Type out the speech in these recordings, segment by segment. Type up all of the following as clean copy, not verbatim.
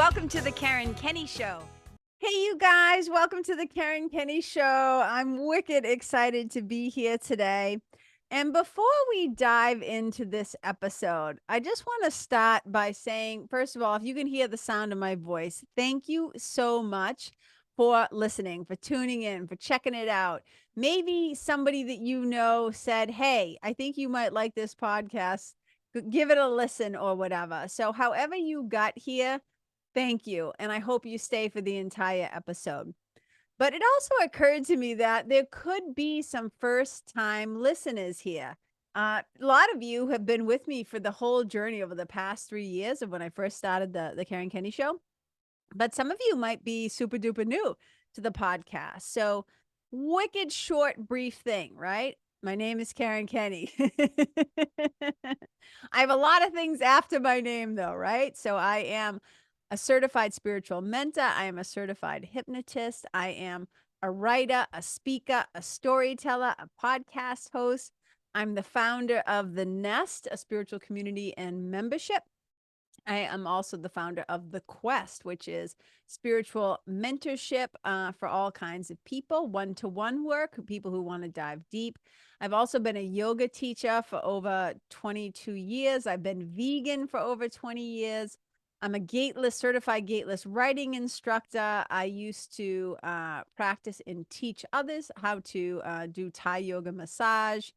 Welcome to the Karen Kenney Show. Hey, you guys, welcome to the Karen Kenney Show. I'm wicked excited to be here today. And before we dive into this episode, I just want to start by saying, first of all, if you can hear the sound of my voice, thank you so much for listening, for tuning in, for checking it out. Maybe somebody that you know said, hey, I think you might like this podcast. Give it a listen or whatever. So, however you got here, thank you, and I hope you stay for the entire episode. But it also occurred to me that there could be some first-time listeners here. A lot of you have been with me for the whole journey over the past 3 years of when I first started the Karen Kenney Show, but some of you might be super duper new to the podcast. So, wicked short, brief thing, right? My name is Karen Kenney. I have a lot of things after my name, though, right? So I am a certified spiritual mentor. I am a certified hypnotist. I am a writer, a speaker, a storyteller, a podcast host. I'm the founder of The Nest, a spiritual community and membership. I am also the founder of The Quest, which is spiritual mentorship for all kinds of people, one-to-one work, people who want to dive deep. I've also been a yoga teacher for over 22 years. I've been vegan for over 20 years. I'm a certified gateless writing instructor. I used to practice and teach others how to do Thai yoga massage.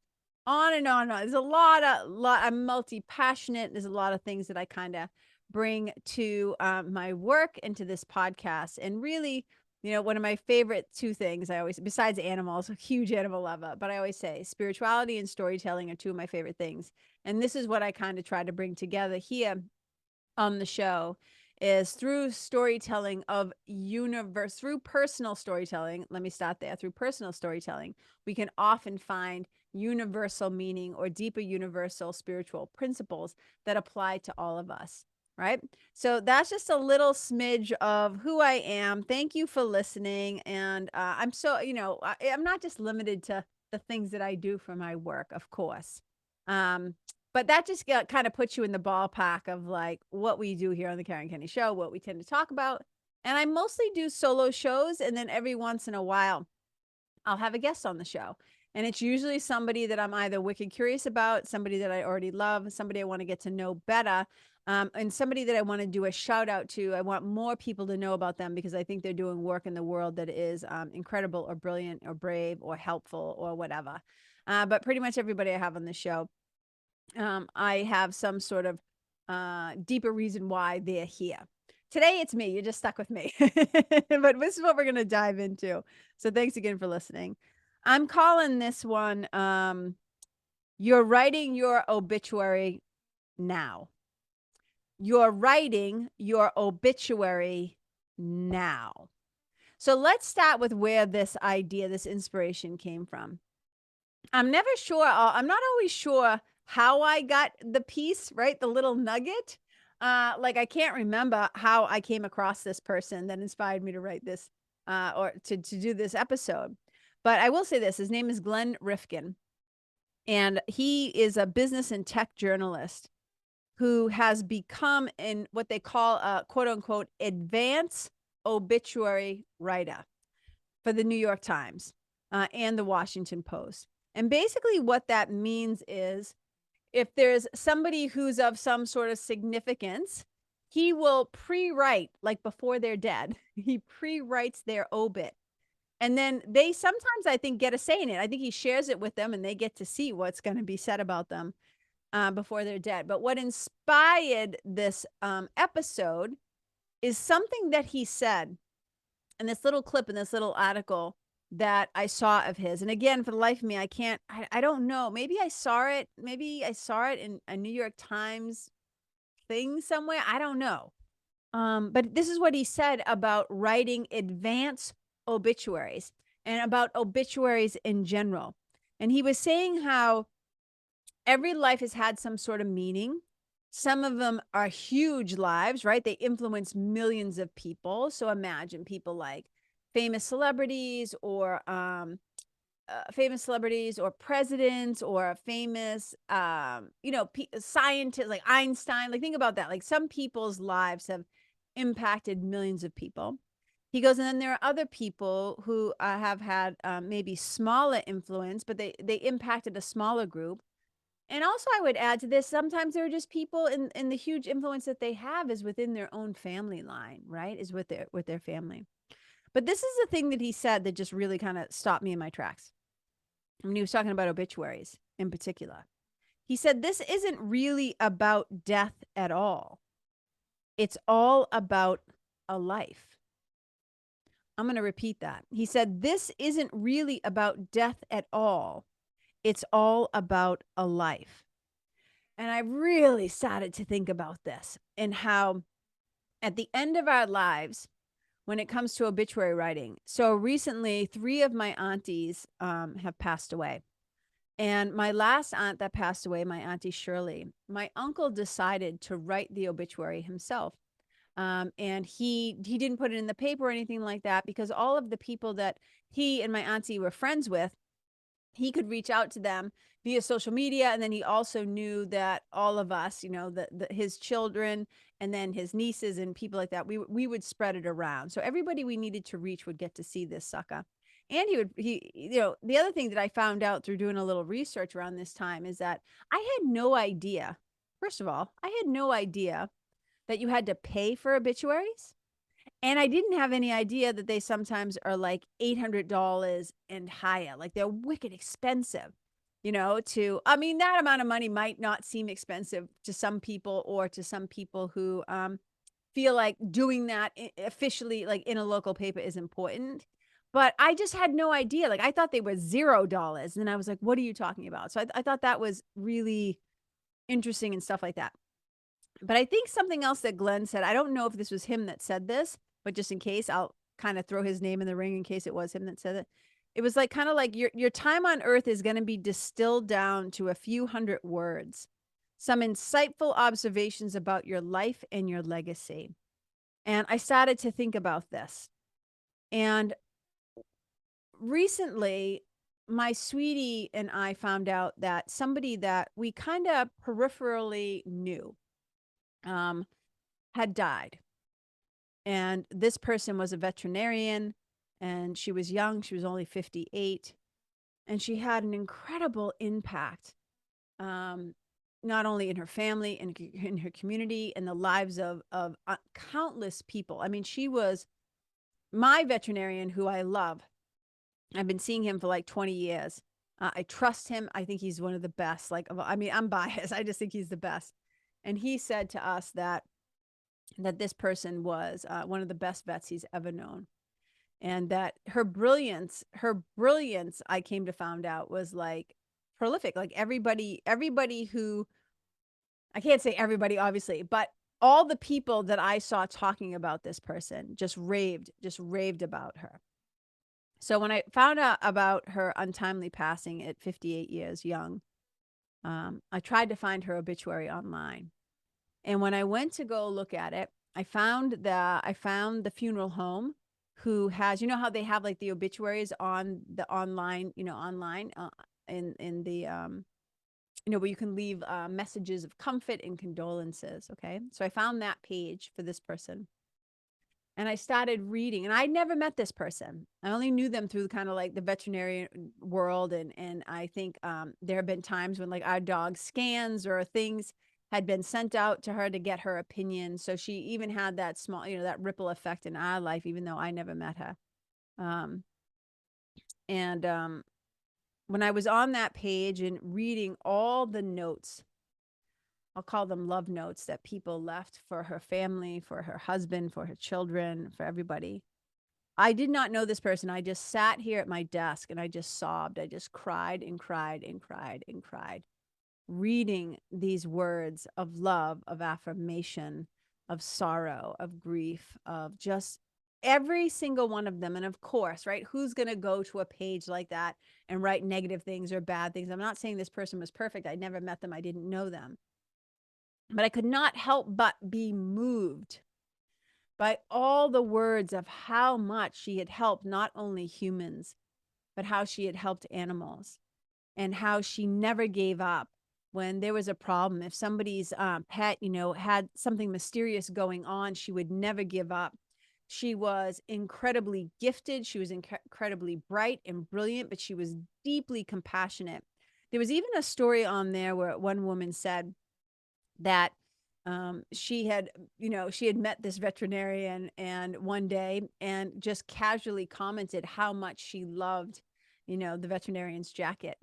On and on and on. There's a lot. I'm multi-passionate. There's a lot of things that I kind of bring to my work and to this podcast. And really, one of my favorite two things I always, besides animals, a huge animal lover, but I always say spirituality and storytelling are two of my favorite things. And this is what I kind of try to bring together here on the show is through storytelling of universe, through personal storytelling. Let me start there. Through personal storytelling, we can often find universal meaning or deeper universal spiritual principles that apply to all of us. Right. So that's just a little smidge of who I am. Thank you for listening. And I'm so, I'm not just limited to the things that I do for my work, of course. But that just kind of puts you in the ballpark of like what we do here on the Karen Kenney Show, what we tend to talk about. And I mostly do solo shows. And then every once in a while, I'll have a guest on the show. And it's usually somebody that I'm either wicked curious about, somebody that I already love, somebody I want to get to know better, and somebody that I want to do a shout out to. I want more people to know about them because I think they're doing work in the world that is incredible or brilliant or brave or helpful or whatever. But pretty much everybody I have on the show, I have some sort of deeper reason why they're here. Today, it's me. You're just stuck with me. But this is what we're going to dive into. So thanks again for listening. I'm calling this one, You're Writing Your Obituary Now. You're writing your obituary now. So let's start with where this idea, this inspiration came from. I'm never sure. I'm not always sure how I got the piece, right? The little nugget. Like I can't remember how I came across this person that inspired me to write this or to do this episode. But I will say this, his name is Glenn Rifkin, and he is a business and tech journalist who has become in what they call a quote unquote advanced obituary writer for the New York Times and the Washington Post. And basically what that means is if there's somebody who's of some sort of significance, he will pre-write, like before they're dead, he pre-writes their obit. And then they sometimes, I think, get a say in it. I think he shares it with them and they get to see what's going to be said about them before they're dead. But what inspired this episode is something that he said in this little clip in this little article that I saw of his. And again, for the life of me, I don't know. Maybe I saw it in a New York Times thing somewhere. I don't know. But this is what he said about writing advanced obituaries and about obituaries in general. And he was saying how every life has had some sort of meaning. Some of them are huge lives, right? They influence millions of people. So imagine people like famous celebrities or presidents or famous, scientists like Einstein. Like think about that. Like some people's lives have impacted millions of people. He goes, and then there are other people who have had maybe smaller influence, but they impacted a smaller group. And also, I would add to this, sometimes there are just people in the huge influence that they have is within their own family line, right? Is with their family. But this is the thing that he said that just really kind of stopped me in my tracks. When he was talking about obituaries in particular. He said, this isn't really about death at all. It's all about a life. I'm going to repeat that. He said, this isn't really about death at all. It's all about a life. And I really started to think about this and how at the end of our lives, when it comes to obituary writing, so recently 3 of my aunties have passed away. And my last aunt that passed away, my auntie Shirley, my uncle decided to write the obituary himself. And he didn't put it in the paper or anything like that because all of the people that he and my auntie were friends with, he could reach out to them via social media. And then he also knew that all of us, his children and then his nieces and people like that, we would spread it around. So everybody we needed to reach would get to see this sucker. And the other thing that I found out through doing a little research around this time is that I had no idea. First of all, I had no idea that you had to pay for obituaries. And I didn't have any idea that they sometimes are like $800 and higher. Like they're wicked expensive, that amount of money might not seem expensive to some people or to some people who feel like doing that officially, like in a local paper is important. But I just had no idea. Like I thought they were $0. And I was like, what are you talking about? So I thought that was really interesting and stuff like that. But I think something else that Glenn said, I don't know if this was him that said this, but just in case, I'll kind of throw his name in the ring in case it was him that said it. It was like kind of like your time on earth is going to be distilled down to a few hundred words, some insightful observations about your life and your legacy. And I started to think about this. And recently, my sweetie and I found out that somebody that we kind of peripherally knew had died. And this person was a veterinarian and she was young. She was only 58. And she had an incredible impact, not only in her family and in her community and the lives of countless people. I mean, she was my veterinarian who I love. I've been seeing him for like 20 years. I trust him. I think he's one of the best. I'm biased. I just think he's the best. And he said to us that this person was one of the best vets he's ever known. And that her brilliance, I came to find out was like prolific. Like everybody who, I can't say everybody, obviously, but all the people that I saw talking about this person just raved about her. So when I found out about her untimely passing at 58 years young, I tried to find her obituary online. And when I went to go look at it, I found the funeral home who has, how they have like the obituaries on the online, in the, where you can leave messages of comfort and condolences. Okay. So I found that page for this person. And I started reading, and I'd never met this person. I only knew them through kind of like the veterinarian world. And I think there have been times when like our dog scans or things had been sent out to her to get her opinion. So she even had that small, that ripple effect in our life, even though I never met her. When I was on that page and reading all the notes, I'll call them love notes that people left for her family, for her husband, for her children, for everybody. I did not know this person. I just sat here at my desk and I just sobbed. I just cried and cried and cried and cried, reading these words of love, of affirmation, of sorrow, of grief, of just every single one of them. And of course, right, who's going to go to a page like that and write negative things or bad things? I'm not saying this person was perfect. I never met them. I didn't know them. But I could not help but be moved by all the words of how much she had helped not only humans, but how she had helped animals and how she never gave up when there was a problem. If somebody's pet, had something mysterious going on, she would never give up. She was incredibly gifted. She was incredibly bright and brilliant, but she was deeply compassionate. There was even a story on there where one woman said that she had, she had met this veterinarian and one day and just casually commented how much she loved, the veterinarian's jacket.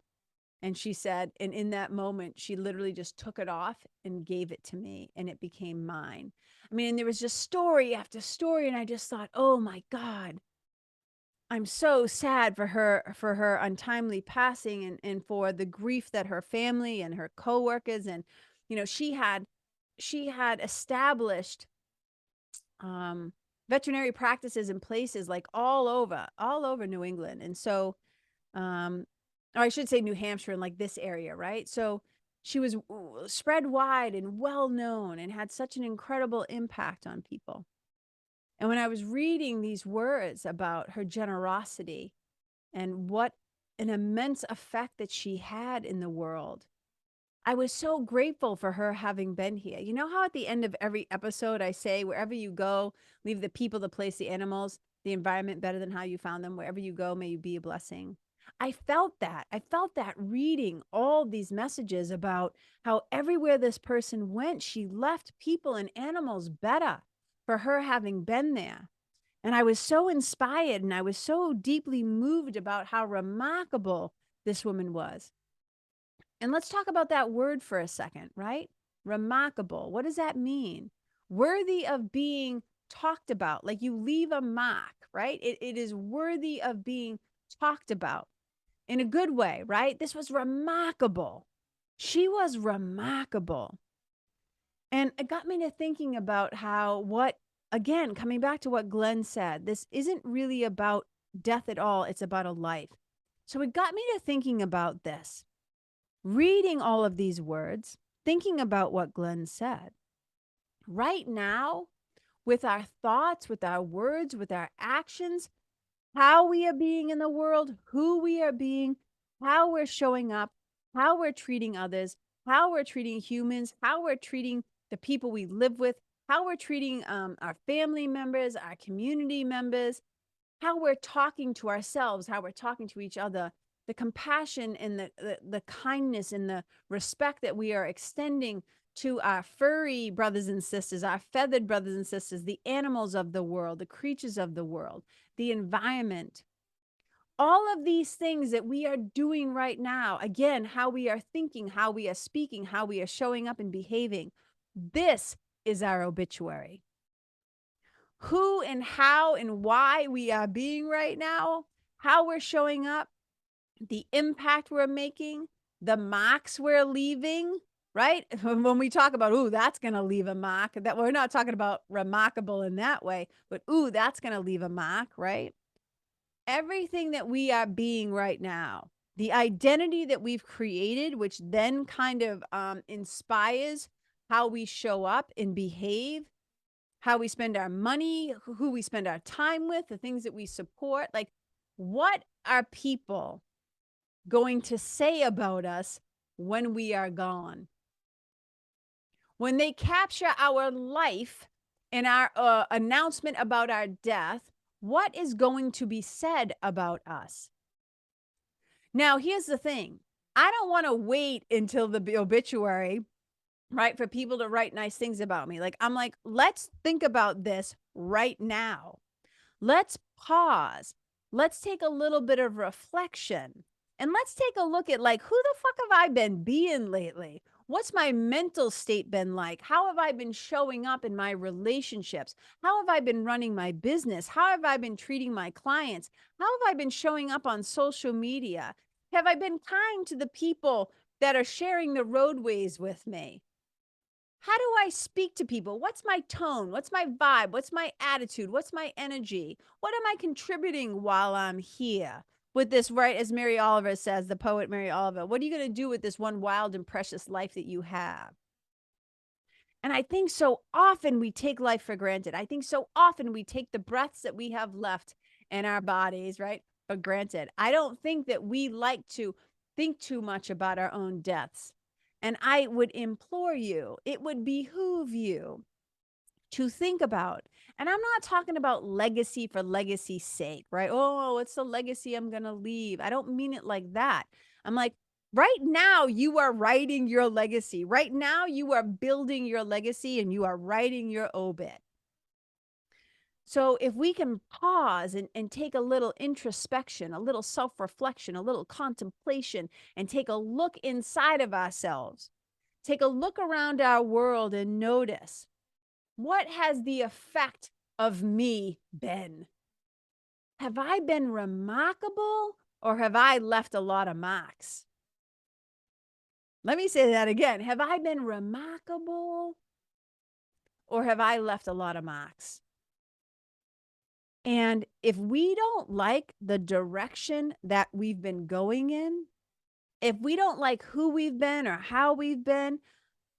And she said, and in that moment, she literally just took it off and gave it to me, and it became mine. I mean, there was just story after story, and I just thought, oh my God, I'm so sad for her untimely passing, and for the grief that her family and her coworkers and she had established veterinary practices in places like all over New England. And so or I should say New Hampshire, and like this area, right? So she was spread wide and well known and had such an incredible impact on people. And when I was reading these words about her generosity and what an immense effect that she had in the world, I was so grateful for her having been here. You know how at the end of every episode I say, wherever you go, leave the people, the place, the animals, the environment better than how you found them. Wherever you go, may you be a blessing. I felt that. I felt that reading all these messages about how everywhere this person went, she left people and animals better for her having been there. And I was so inspired and I was so deeply moved about how remarkable this woman was. And let's talk about that word for a second, right? Remarkable. What does that mean? Worthy of being talked about, like you leave a mark, right? It is worthy of being talked about in a good way, right? This was remarkable. She was remarkable. And it got me to thinking about again, coming back to what Glenn said, this isn't really about death at all. It's about a life. So it got me to thinking about this. Reading all of these words, thinking about what Glenn said. Right now, with our thoughts, with our words, with our actions, how we are being in the world, who we are being, how we're showing up, how we're treating others, how we're treating humans, how we're treating the people we live with, how we're treating our family members, our community members, how we're talking to ourselves, how we're talking to each other, the compassion and the kindness and the respect that we are extending to our furry brothers and sisters, our feathered brothers and sisters, the animals of the world, the creatures of the world, the environment. All of these things that we are doing right now, again, how we are thinking, how we are speaking, how we are showing up and behaving, this is our obituary. Who and how and why we are being right now, how we're showing up, the impact we're making, the marks we're leaving, right? When we talk about, ooh, that's going to leave a mark, that we're not talking about remarkable in that way, but ooh, that's going to leave a mark, right? Everything that we are being right now, the identity that we've created, which then kind of inspires how we show up and behave, how we spend our money, who we spend our time with, the things that we support. Like, what are people going to say about us when we are gone? When they capture our life and our announcement about our death, what is going to be said about us? Now, here's the thing. I don't want to wait until the obituary, right, for people to write nice things about me. Like, I'm like, let's think about this right now. Let's pause. Let's take a little bit of reflection. And let's take a look at, like, who the fuck have I been being lately? What's my mental state been like? How have I been showing up in my relationships? How have I been running my business? How have I been treating my clients? How have I been showing up on social media? Have I been kind to the people that are sharing the roadways with me? How do I speak to people? What's my tone? What's my vibe? What's my attitude? What's my energy? What am I contributing while I'm here with this, right? As Mary Oliver says, the poet Mary Oliver, what are you going to do with this one wild and precious life that you have? And I think so often we take life for granted. I think so often we take the breaths that we have left in our bodies, right, for granted. I don't think that we like to think too much about our own deaths. And I would implore you, it would behoove you to think about. And I'm not talking about legacy for legacy's sake, right? Oh, what's the legacy I'm going to leave? I don't mean it like that. I'm like, right now, you are writing your legacy. Right now, you are building your legacy and you are writing your obit. So if we can pause and take a little introspection, a little self-reflection, a little contemplation, and take a look inside of ourselves, take a look around our world and notice, what has the effect of me been? Have I been remarkable or have I left a lot of marks? Let me say that again. Have I been remarkable or have I left a lot of marks? And if we don't like the direction that we've been going in, if we don't like who we've been or how we've been,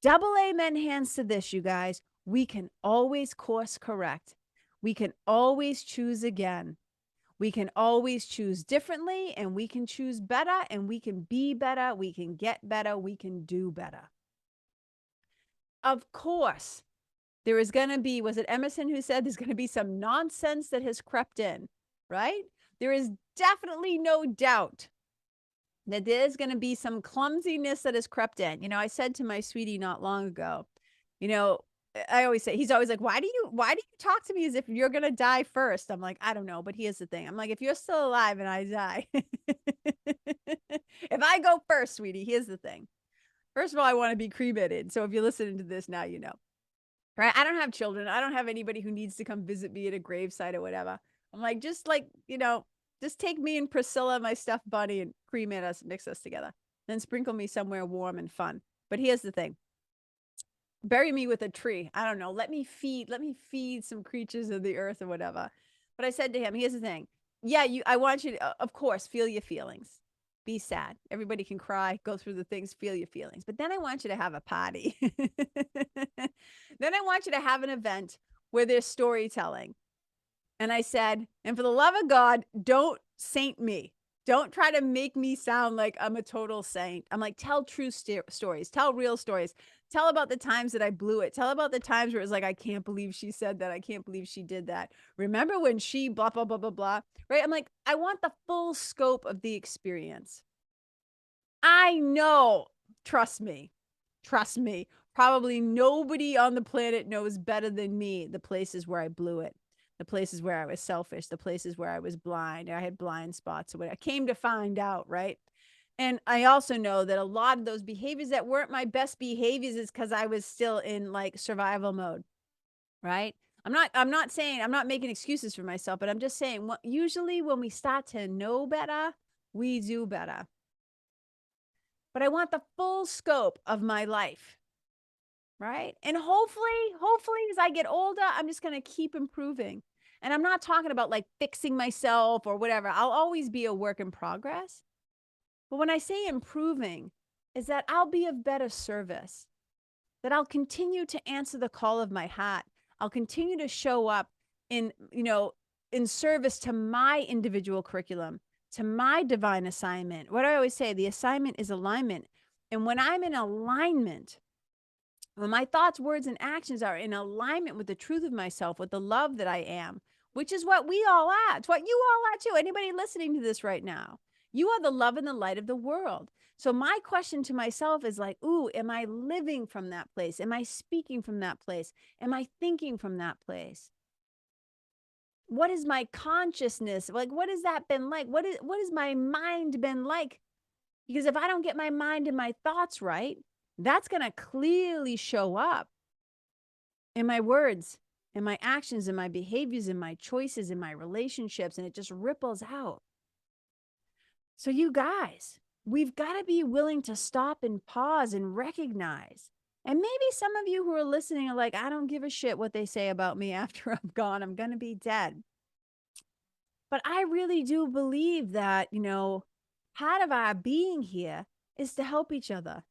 double amen hands to this, you guys. We can always course correct. We can always choose again. We can always choose differently and we can choose better and we can be better. We can get better. We can do better. Of course, there is going to be, was it Emerson who said there's going to be some nonsense that has crept in, right? There is definitely no doubt that there's going to be some clumsiness that has crept in. I said to my sweetie not long ago, you know, I always say, he's always like, why do you talk to me as if you're going to die first? I'm like, I don't know, but here's the thing. I'm like, if you're still alive and I die, if I go first, sweetie, here's the thing. First of all, I want to be cremated. So if you're listening to this now, you know. Right? I don't have children. I don't have anybody who needs to come visit me at a gravesite or whatever. I'm like, just take me and Priscilla, my stuffed bunny, and cremate us, mix us together. Then sprinkle me somewhere warm and fun. But here's the thing. Bury me with a tree. I don't know. Let me feed some creatures of the earth or whatever. But I said to him, here's the thing. Yeah, I want you to, of course, feel your feelings. Be sad. Everybody can cry, go through the things, feel your feelings. But then I want you to have a party. Then I want you to have an event where there's storytelling. And I said, and for the love of God, don't saint me. Don't try to make me sound like I'm a total saint. I'm like, tell true stories, tell real stories. Tell about the times that I blew it. Tell about the times where it was like, I can't believe she said that. I can't believe she did that. Remember when she blah, blah, blah, blah, blah, right? I'm like, I want the full scope of the experience. I know, trust me, probably nobody on the planet knows better than me the places where I blew it, the places where I was selfish, the places where I was blind, I had blind spots or what I came to find out, right? And I also know that a lot of those behaviors that weren't my best behaviors is because I was still in like survival mode, right? I'm not saying, I'm not making excuses for myself, but I'm just saying usually when we start to know better, we do better. But I want the full scope of my life, right? And hopefully as I get older, I'm just going to keep improving. And I'm not talking about like fixing myself or whatever. I'll always be a work in progress. But when I say improving, is that I'll be of better service, that I'll continue to answer the call of my heart. I'll continue to show up in, in service to my individual curriculum, to my divine assignment. What I always say, the assignment is alignment. And when I'm in alignment, when my thoughts, words, and actions are in alignment with the truth of myself, with the love that I am, which is what we all are. It's what you all are too. Anybody listening to this right now, you are the love and the light of the world. So my question to myself is like, ooh, am I living from that place? Am I speaking from that place? Am I thinking from that place? What is my consciousness? Like, what has that been like? What has my mind been like? Because if I don't get my mind and my thoughts right, that's going to clearly show up in my words, in my actions, in my behaviors, in my choices, in my relationships, and it just ripples out. So you guys, we've got to be willing to stop and pause and recognize. And maybe some of you who are listening are like, I don't give a shit what they say about me after I'm gone. I'm going to be dead. But I really do believe that, part of our being here is to help each other,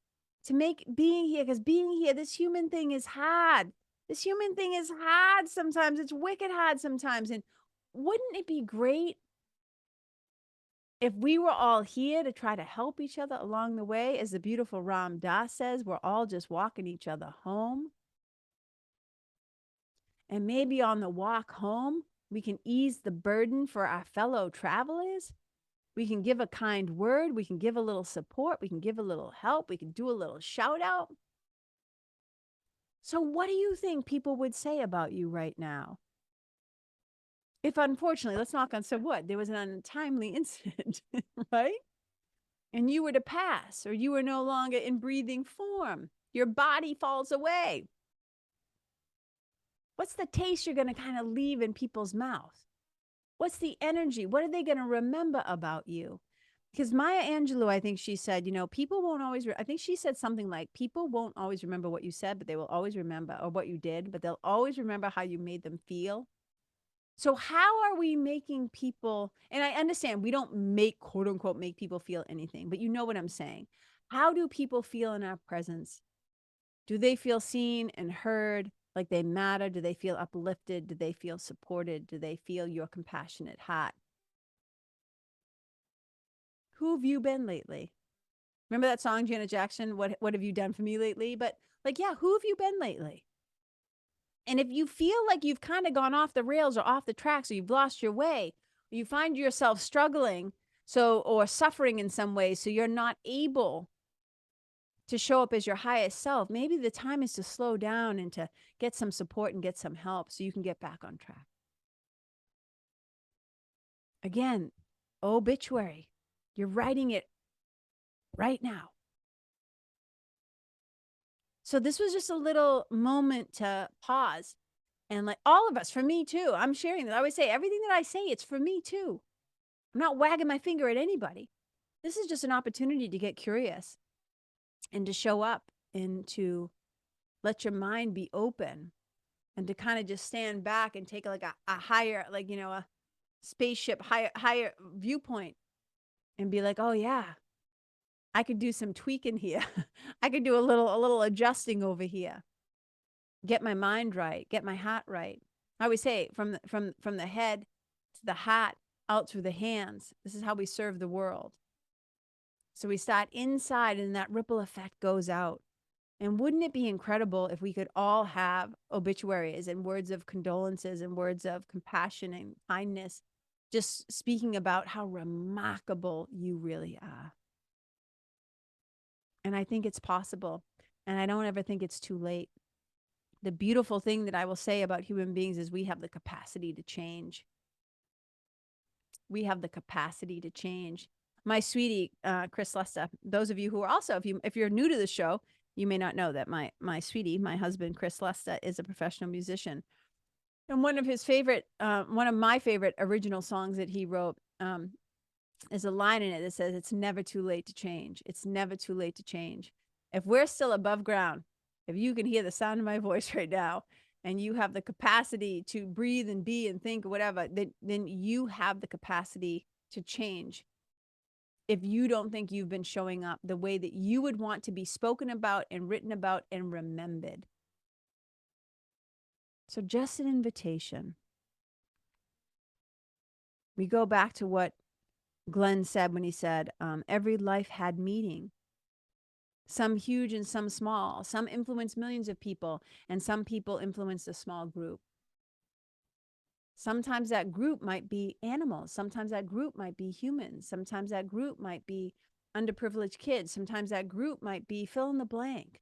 to make being here, because being here, this human thing is hard. This human thing is hard sometimes. It's wicked hard sometimes. And wouldn't it be great If we were all here to try to help each other along the way, as the beautiful Ram Dass says, we're all just walking each other home. And maybe on the walk home, we can ease the burden for our fellow travelers. We can give a kind word. We can give a little support. We can give a little help. We can do a little shout out. So, what do you think people would say about you right now? If unfortunately, let's knock on some wood, there was an untimely incident, right? And you were to pass, or you were no longer in breathing form, your body falls away. What's the taste you're going to kind of leave in people's mouth? What's the energy? What are they going to remember about you? Because Maya Angelou, I think she said, people won't always, I think she said something like, people won't always remember what you said, but they will always remember, or what you did, but they'll always remember how you made them feel. So how are we making people, and I understand we don't make, quote unquote, make people feel anything, but you know what I'm saying. How do people feel in our presence? Do they feel seen and heard, like they matter? Do they feel uplifted? Do they feel supported? Do they feel your compassionate heart? Who have you been lately? Remember that song, Janet Jackson, what have you done for me lately? But like, yeah, who have you been lately? And if you feel like you've kind of gone off the rails or off the tracks, or you've lost your way, or you find yourself struggling, or suffering in some way, so you're not able to show up as your highest self, maybe the time is to slow down and to get some support and get some help so you can get back on track. Again, obituary. You're writing it right now. So this was just a little moment to pause. And like all of us, for me too, I'm sharing that. I always say everything that I say, it's for me too. I'm not wagging my finger at anybody. This is just an opportunity to get curious and to show up and to let your mind be open and to kind of just stand back and take like a higher, like, a spaceship, higher viewpoint and be like, oh yeah, I could do some tweaking here. I could do a little adjusting over here. Get my mind right, get my heart right. I always say from the head to the heart, out through the hands. This is how we serve the world. So we start inside and that ripple effect goes out. And wouldn't it be incredible if we could all have obituaries and words of condolences and words of compassion and kindness, just speaking about how remarkable you really are. And I think it's possible. And I don't ever think it's too late. The beautiful thing that I will say about human beings is we have the capacity to change. We have the capacity to change. My sweetie, Chris Lesta, those of you who are also, if you're new to the show, you may not know that my sweetie, my husband, Chris Lesta, is a professional musician. And one of my favorite original songs that he wrote is a line in it that says, it's never too late to change. It's never too late to change. If we're still above ground, if you can hear the sound of my voice right now, and you have the capacity to breathe and be and think or whatever, then you have the capacity to change. If you don't think you've been showing up the way that you would want to be spoken about and written about and remembered. So just an invitation. We go back to what Glenn said when he said, every life had meaning. Some huge and some small. Some influence millions of people, and some people influence a small group. Sometimes that group might be animals. Sometimes that group might be humans. Sometimes that group might be underprivileged kids. Sometimes that group might be fill in the blank.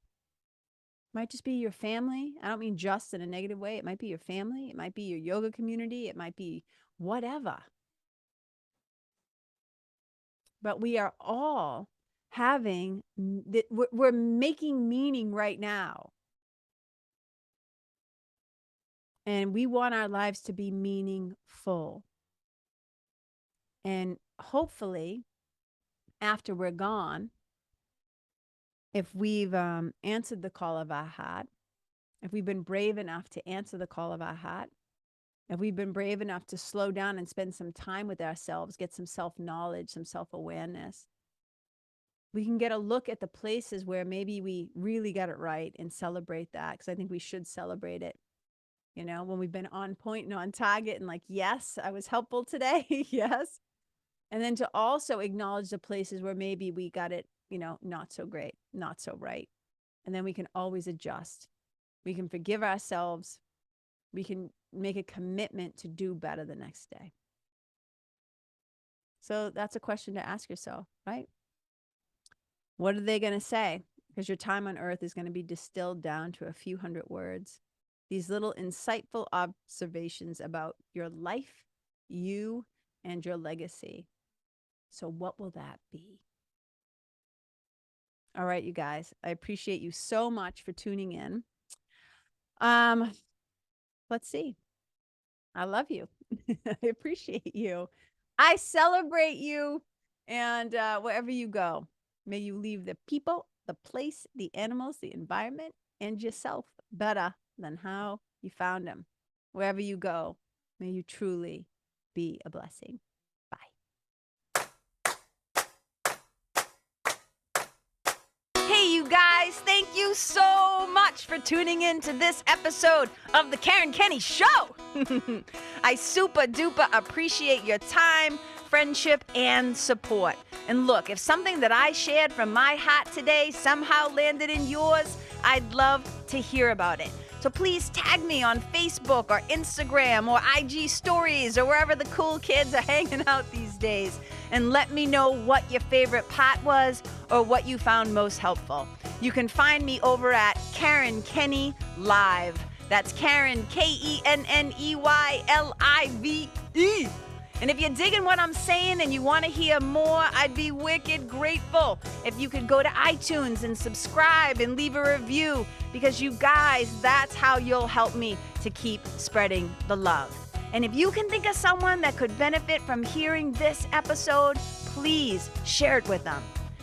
It might just be your family. I don't mean just in a negative way. It might be your family. It might be your yoga community. It might be whatever. But we are all we're making meaning right now. And we want our lives to be meaningful. And hopefully, after we're gone, if we've answered the call of our heart, if we've been brave enough to answer the call of our heart, if we've been brave enough to slow down and spend some time with ourselves, get some self-knowledge, some self-awareness, we can get a look at the places where maybe we really got it right and celebrate that, because I think we should celebrate it. When we've been on point and on target and like, yes, I was helpful today. Yes. And then to also acknowledge the places where maybe we got it, not so great, not so right. And then we can always adjust. We can forgive ourselves. We can make a commitment to do better the next day. So that's a question to ask yourself, right? What are they going to say? Because your time on earth is going to be distilled down to a few hundred words. These little insightful observations about your life, you, and your legacy. So what will that be? All right, you guys, I appreciate you so much for tuning in. Let's see. I love you. I appreciate you. I celebrate you. And wherever you go, may you leave the people, the place, the animals, the environment, and yourself better than how you found them. Wherever you go, may you truly be a blessing. Hey, you guys, thank you so much for tuning in to this episode of The Karen Kenney Show. I super duper appreciate your time, friendship, and support. And look, if something that I shared from my heart today somehow landed in yours, I'd love to hear about it. So please tag me on Facebook or Instagram or IG stories or wherever the cool kids are hanging out these days, and let me know what your favorite part was or what you found most helpful. You can find me over at Karen Kenney Live. That's Karen, KenneYlive. And if you're digging what I'm saying and you want to hear more, I'd be wicked grateful if you could go to iTunes and subscribe and leave a review, because you guys, that's how you'll help me to keep spreading the love. And if you can think of someone that could benefit from hearing this episode, please share it with them.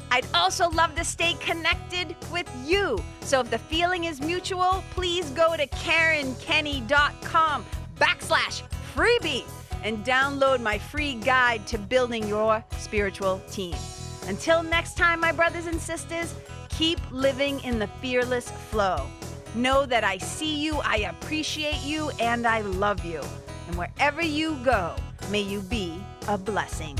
I'd also love to stay connected with you. So if the feeling is mutual, please go to KarenKenney.com/freebie and download my free guide to building your spiritual team. Until next time, my brothers and sisters, keep living in the fearless flow. Know that I see you, I appreciate you, and I love you. And wherever you go, may you be a blessing.